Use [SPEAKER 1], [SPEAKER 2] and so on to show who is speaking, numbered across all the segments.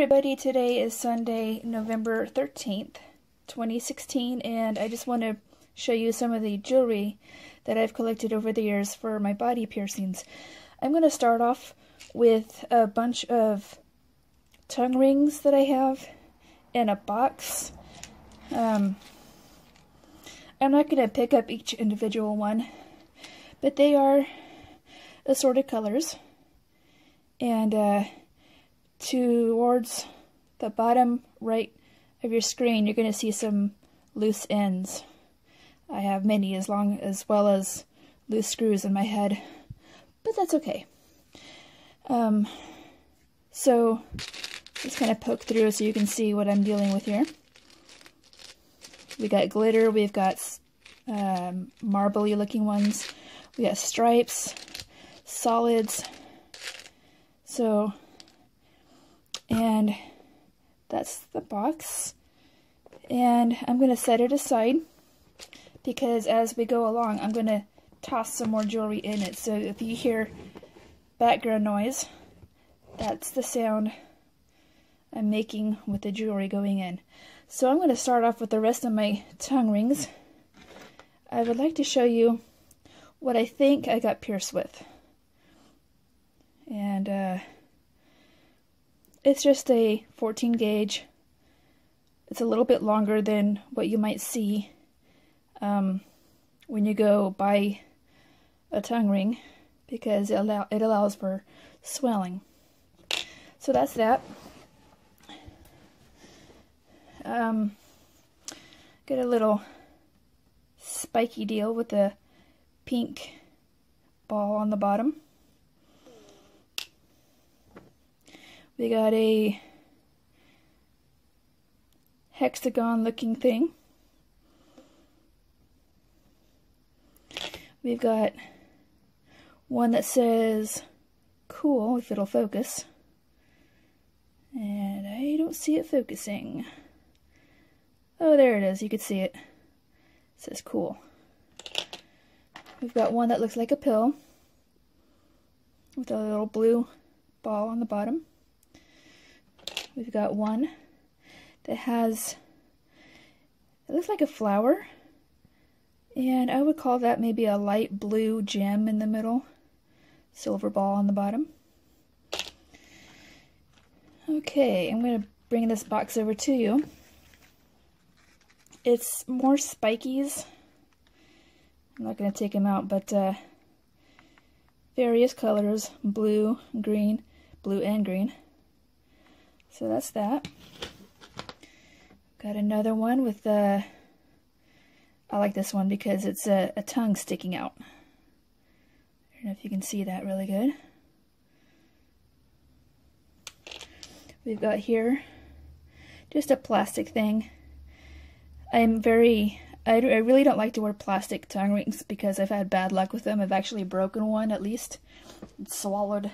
[SPEAKER 1] everybody, today is Sunday, November 13th, 2016, and I just want to show you some of the jewelry that I've collected over the years for my body piercings. I'm going to start off with a bunch of tongue rings that I have in a box. I'm not going to pick up each individual one, but they are assorted colors, and towards the bottom right of your screen, you're going to see some loose ends. I have many, as well as loose screws in my head, but that's okay. So just kind of poke through so you can see what I'm dealing with here. We got glitter, we've got marbly looking ones, we got stripes, solids, and that's the box, and I'm going to set it aside because as we go along I'm going to toss some more jewelry in it. So if you hear background noise, that's the sound I'm making with the jewelry going in. So I'm going to start off with the rest of my tongue rings. I would like to show you what I think I got pierced with, and it's just a 14 gauge. It's a little bit longer than what you might see when you go buy a tongue ring, because it allows for swelling. So that's that. Got a little spiky deal with a pink ball on the bottom. We got a hexagon looking thing. We've got one that says cool, if it'll focus. And I don't see it focusing. Oh, there it is. You can see it. It says cool. We've got one that looks like a pill with a little blue ball on the bottom. We've got one that has, it looks like a flower, and I would call that maybe a light blue gem in the middle, silver ball on the bottom. Okay, I'm going to bring this box over to you. It's more spikies. I'm not going to take them out, but various colors, blue, green, blue and green. So that's that. Got another one with I like this one because it's a tongue sticking out. I don't know if you can see that really good. We've got here just a plastic thing. I really don't like to wear plastic tongue rings because I've had bad luck with them. I've actually broken one at least. It swallowed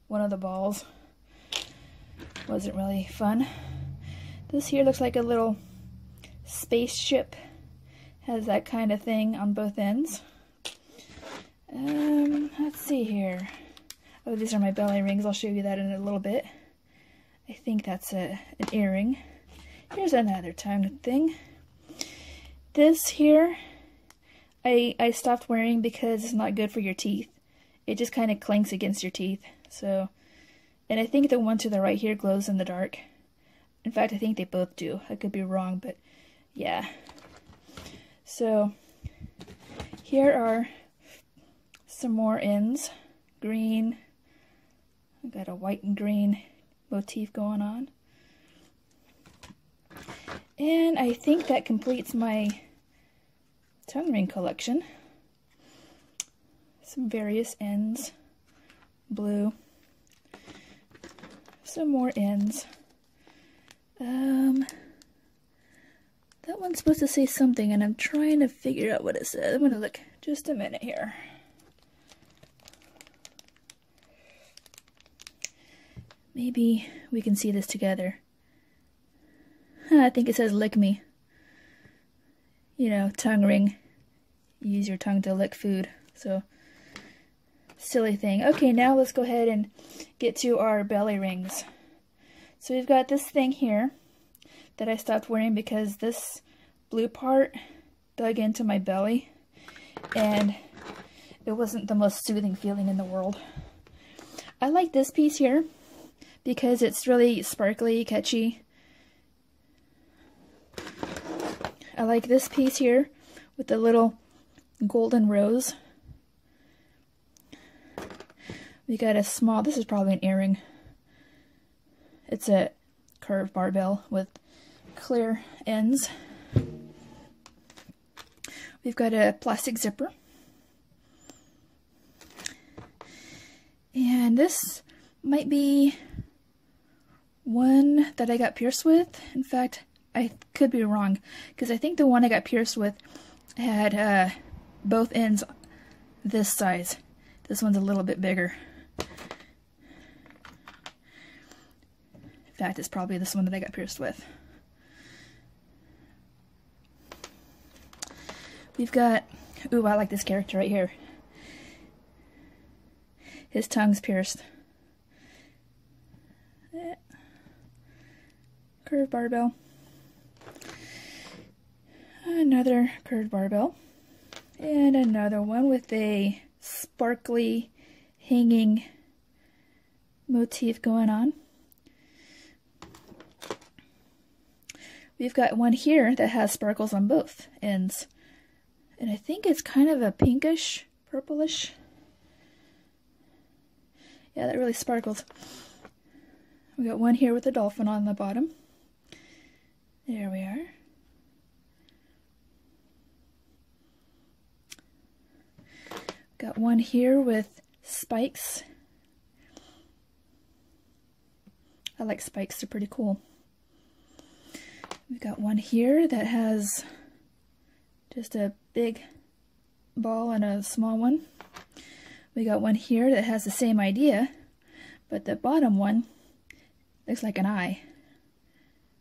[SPEAKER 1] one of the balls. Wasn't really fun. This here looks like a little spaceship. Has that kind of thing on both ends. Let's see here. Oh, these are my belly rings. I'll show you that in a little bit. I think that's an earring. Here's another tongue thing. This here, I stopped wearing because it's not good for your teeth. It just kind of clinks against your teeth. So, and I think the one to the right here glows in the dark. In fact, I think they both do. I could be wrong, but yeah. So, here are some more ends. Green. I've got a white and green motif going on. And I think that completes my tongue ring collection. Some various ends. Blue. Some more ends. That one's supposed to say something, and I'm trying to figure out what it says. I'm going to look just a minute here. Maybe we can see this together. I think it says lick me. You know, tongue ring. You use your tongue to lick food. So, silly thing. Okay, now let's go ahead and get to our belly rings. So we've got this thing here that I stopped wearing because this blue part dug into my belly and it wasn't the most soothing feeling in the world. I like this piece here because it's really sparkly, catchy. I like this piece here with the little golden rose. We got a small, this is probably an earring. It's a curved barbell with clear ends. We've got a plastic zipper. And this might be one that I got pierced with. In fact, I could be wrong, because I think the one I got pierced with had both ends this size. This one's a little bit bigger. In fact, it's probably this one that I got pierced with. We've got, ooh, I like this character right here. His tongue's pierced. Curved barbell. Another curved barbell. And another one with a sparkly hanging motif going on. We've got one here that has sparkles on both ends. And I think it's kind of a pinkish, purplish. Yeah, that really sparkles. We got one here with a dolphin on the bottom. There we are. Got one here with spikes. I like spikes, they're pretty cool. We've got one here that has just a big ball and a small one. We got one here that has the same idea, but the bottom one looks like an eye.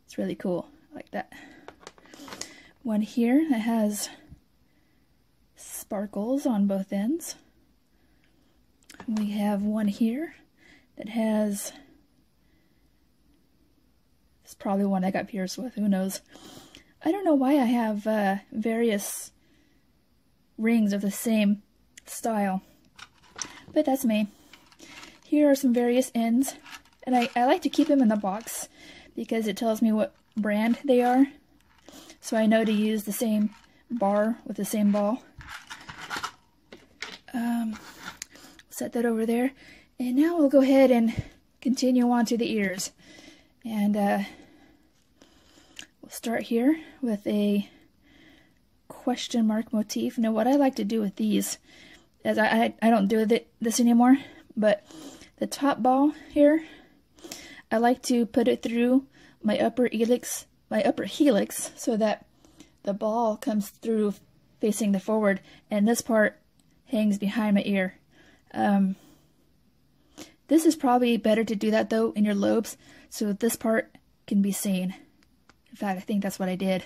[SPEAKER 1] It's really cool. I like that. One here that has sparkles on both ends. We have one here that has, it's probably one I got pierced with, who knows. I don't know why I have various rings of the same style, but that's me. Here are some various ends, and I like to keep them in the box because it tells me what brand they are, so I know to use the same bar with the same ball. Set that over there, and now we'll go ahead and continue on to the ears. And we'll start here with a question mark motif. Now what I like to do with these, as I don't do this anymore, but the top ball here, I like to put it through my upper helix, so that the ball comes through facing the forward, and this part hangs behind my ear. This is probably better to do that though in your lobes, so this part can be seen. In fact, I think that's what I did.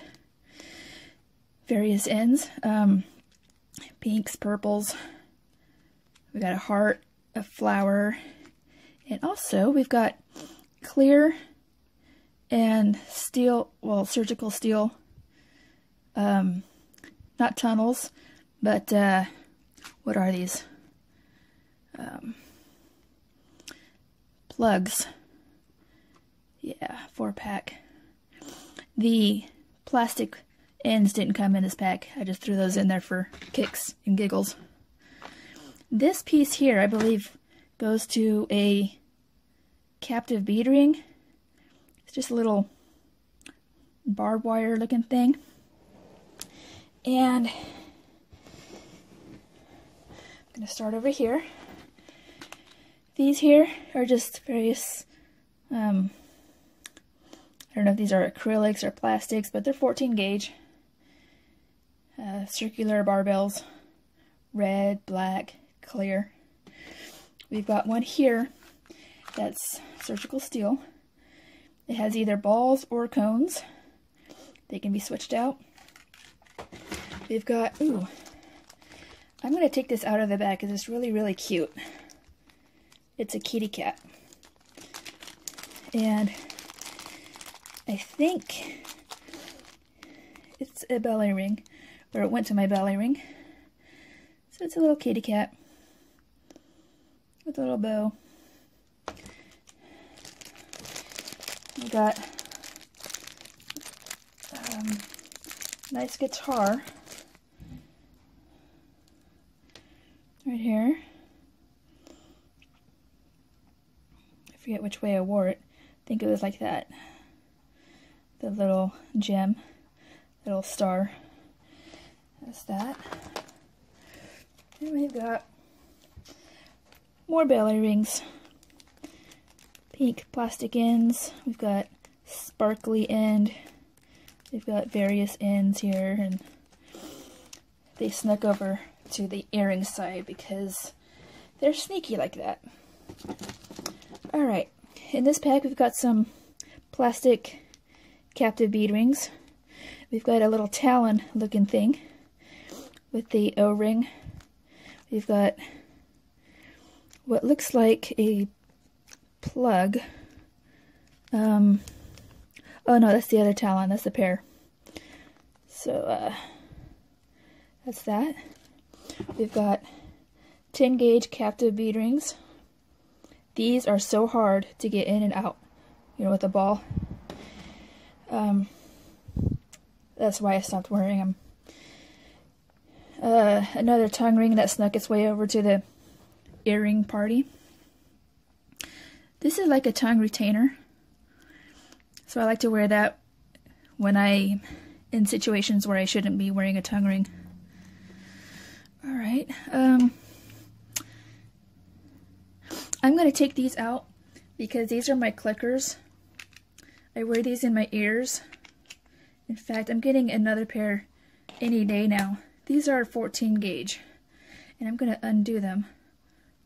[SPEAKER 1] Various ends, pinks, purples. We got a heart, a flower, and also we've got clear and steel, well, surgical steel, not tunnels, but what are these? Plugs. Yeah, 4-pack. The plastic ends didn't come in this pack. I just threw those in there for kicks and giggles. This piece here, I believe, goes to a captive bead ring. It's just a little barbed wire looking thing. And I'm going to start over here. These here are just various, I don't know if these are acrylics or plastics, but they're 14 gauge. Circular barbells, red, black, clear. We've got one here that's surgical steel. It has either balls or cones. They can be switched out. We've got, ooh, I'm going to take this out of the bag because it's really, really cute. It's a kitty cat. And I think it's a belly ring, or it went to my belly ring. So it's a little kitty cat with a little bow. We got nice guitar right here. I forget which way I wore it. I think it was like that. The little gem, little star. That's that. And we've got more belly rings. Pink plastic ends. We've got sparkly end. We've got various ends here, and they snuck over to the earring side because they're sneaky like that. Alright, in this pack we've got some plastic captive bead rings. We've got a little talon looking thing with the O-ring. We've got what looks like a plug. Oh no, that's the other talon, that's the pair. So that's that. We've got 10 gauge captive bead rings. These are so hard to get in and out, you know, with a ball. That's why I stopped wearing them. Another tongue ring that snuck its way over to the earring party. This is like a tongue retainer. So I like to wear that when I'm in situations where I shouldn't be wearing a tongue ring. Alright, I'm going to take these out because these are my clickers. I wear these in my ears. In fact, I'm getting another pair any day now. These are 14 gauge, and I'm going to undo them,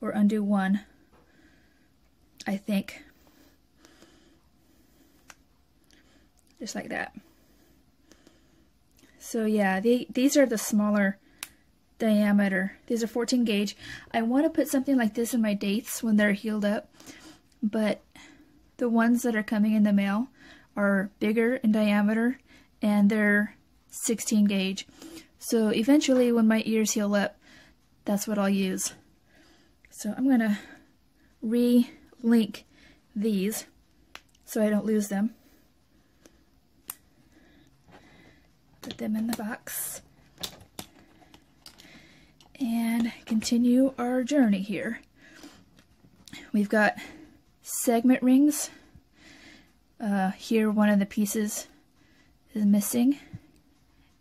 [SPEAKER 1] or undo one, I think. Just like that. So yeah, these are the smaller diameter. These are 14 gauge. I want to put something like this in my dates when they're healed up, but the ones that are coming in the mail are bigger in diameter and they're 16 gauge. So eventually when my ears heal up, that's what I'll use. So I'm going to re-link these so I don't lose them. Put them in the box and continue our journey here. We've got segment rings. Here one of the pieces is missing,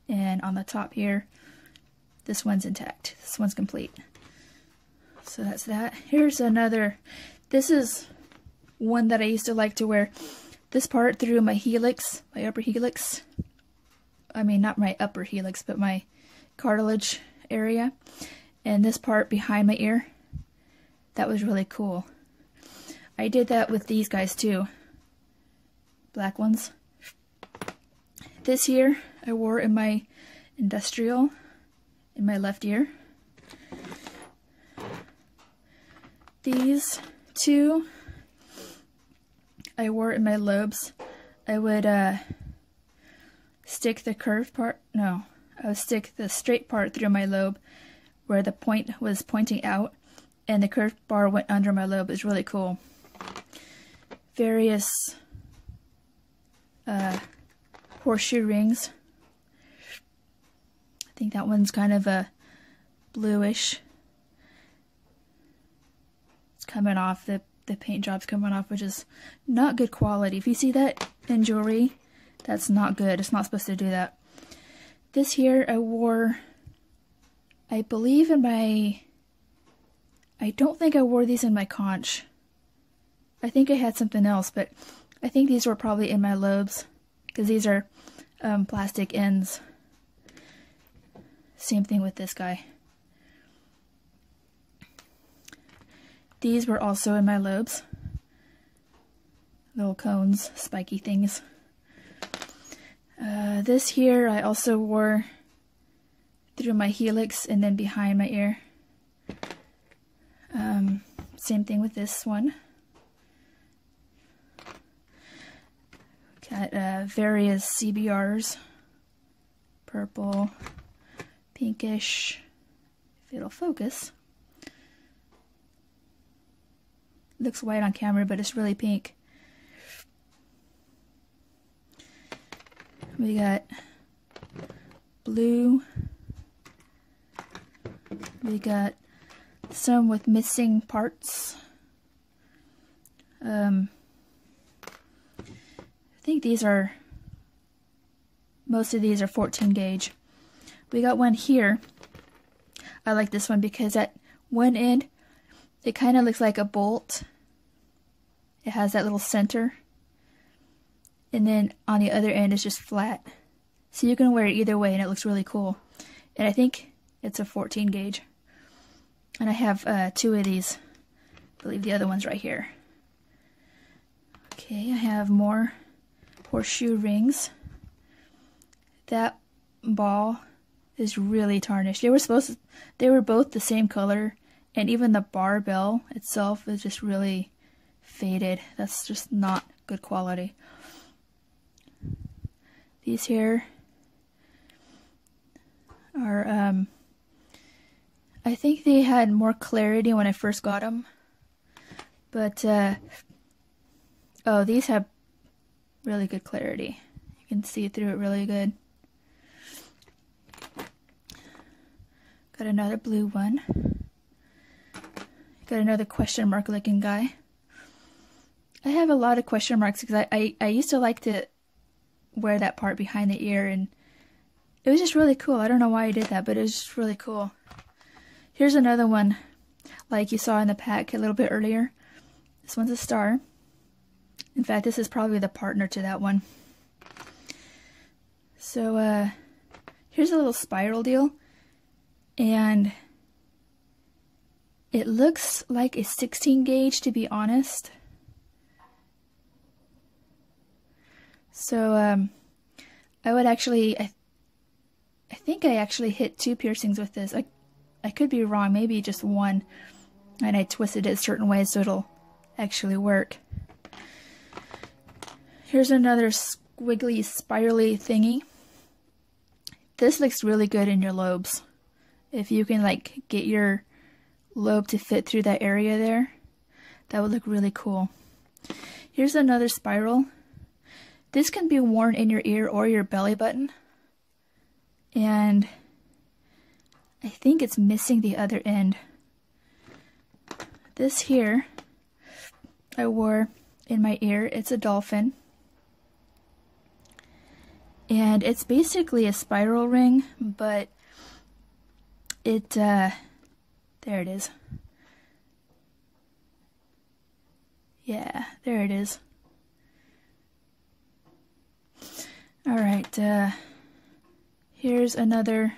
[SPEAKER 1] and on the top here this one's intact. This one's complete. So that's that. Here's another. This is one that I used to like to wear. This part through my helix, my upper helix. I mean, not my upper helix, but my cartilage area, and this part behind my ear. That was really cool. I did that with these guys too. Black ones. This here I wore in my industrial in my left ear. These two I wore in my lobes. I would stick the curved part, no, I would stick the straight part through my lobe where the point was pointing out, and the curved bar went under my lobe. It was really cool. Various horseshoe rings. I think that one's kind of a bluish. It's coming off, the paint job's coming off, which is not good quality. If you see that in jewelry, that's not good. It's not supposed to do that. This here I wore, I believe in my, I don't think I wore these in my conch. I think I had something else, but I think these were probably in my lobes, because these are plastic ends. Same thing with this guy. These were also in my lobes. Little cones, spiky things. This here I also wore through my helix and then behind my ear. Same thing with this one. Got various CBRs. Purple, pinkish, if it'll focus. Looks white on camera, but it's really pink. We got blue. We got some with missing parts. I think most of these are 14 gauge. We got one here. I like this one because at one end, it kind of looks like a bolt. It has that little center. And then on the other end, it's just flat. So you can wear it either way and it looks really cool. And I think it's a 14 gauge. And I have 2 of these. I believe the other one's right here. Okay, I have more horseshoe rings. That ball is really tarnished. They were both the same color, and even the barbell itself is just really faded. That's just not good quality. These here are, I think they had more clarity when I first got them, but, oh, these have really good clarity. You can see through it really good. Got another blue one. Got another question mark looking guy. I have a lot of question marks because I used to like to wear that part behind the ear, and it was just really cool. I don't know why I did that, but it was just really cool. Here's another one like you saw in the pack a little bit earlier. This one's a star. In fact, this is probably the partner to that one. So here's a little spiral deal, and it looks like a 16 gauge, to be honest. So I would actually, I think I actually hit 2 piercings with this. I could be wrong, maybe just 1, and I twisted it a certain way so it'll actually work. Here's another squiggly, spirally thingy. This looks really good in your lobes. If you can like get your lobe to fit through that area there, that would look really cool. Here's another spiral. This can be worn in your ear or your belly button. And I think it's missing the other end. This here, I wore in my ear. It's a dolphin. And it's basically a spiral ring, but it, there it is. Yeah, there it is. Alright, here's another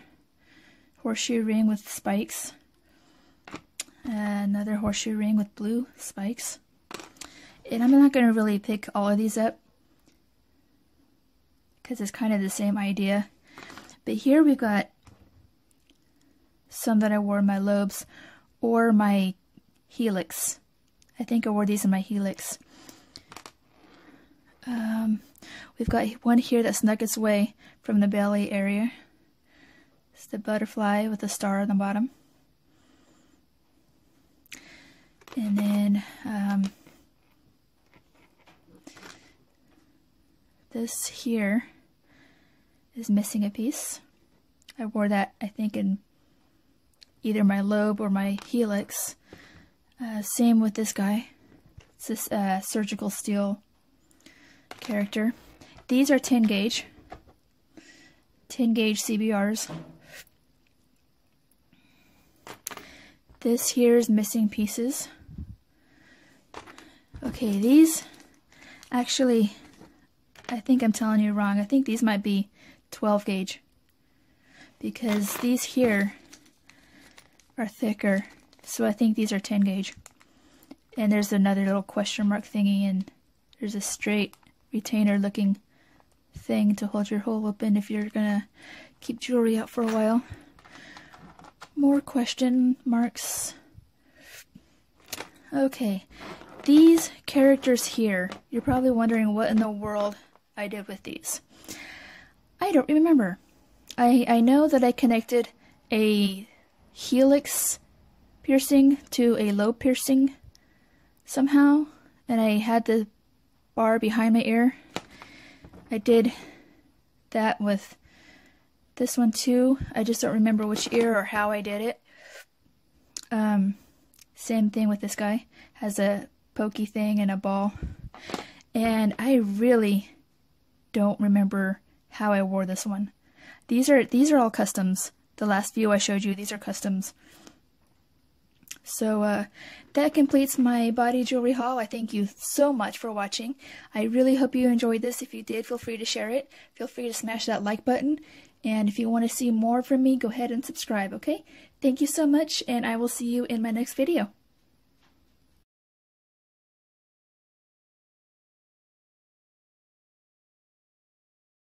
[SPEAKER 1] horseshoe ring with spikes. Another horseshoe ring with blue spikes. And I'm not going to really pick all of these up, because it's kind of the same idea. But here we've got some that I wore in my lobes or my helix. I think I wore these in my helix. We've got one here that snuck its way from the belly area. It's the butterfly with a star on the bottom. And then this here is missing a piece. I wore that, I think, in either my lobe or my helix. Same with this guy. It's this surgical steel character. These are 10 gauge. 10 gauge CBRs. This here is missing pieces. Okay, these actually, I think I'm telling you wrong. I think these might be 12 gauge, because these here are thicker, so I think these are 10 gauge. And there's another little question mark thingy, and there's a straight retainer looking thing to hold your hole open if you're gonna keep jewelry out for a while. More question marks. Okay, these characters here, you're probably wondering what in the world I did with these. I don't remember. I know that I connected a helix piercing to a lobe piercing somehow, and I had the bar behind my ear. I did that with this one too. I just don't remember which ear or how I did it. Same thing with this guy. Has a pokey thing and a ball. And I really don't remember how I wore this one. These are all customs. The last few I showed you, these are customs. So that completes my body jewelry haul. I thank you so much for watching. I really hope you enjoyed this. If you did, feel free to share it. Feel free to smash that like button. And if you want to see more from me, go ahead and subscribe, okay? Thank you so much, and I will see you in my next video.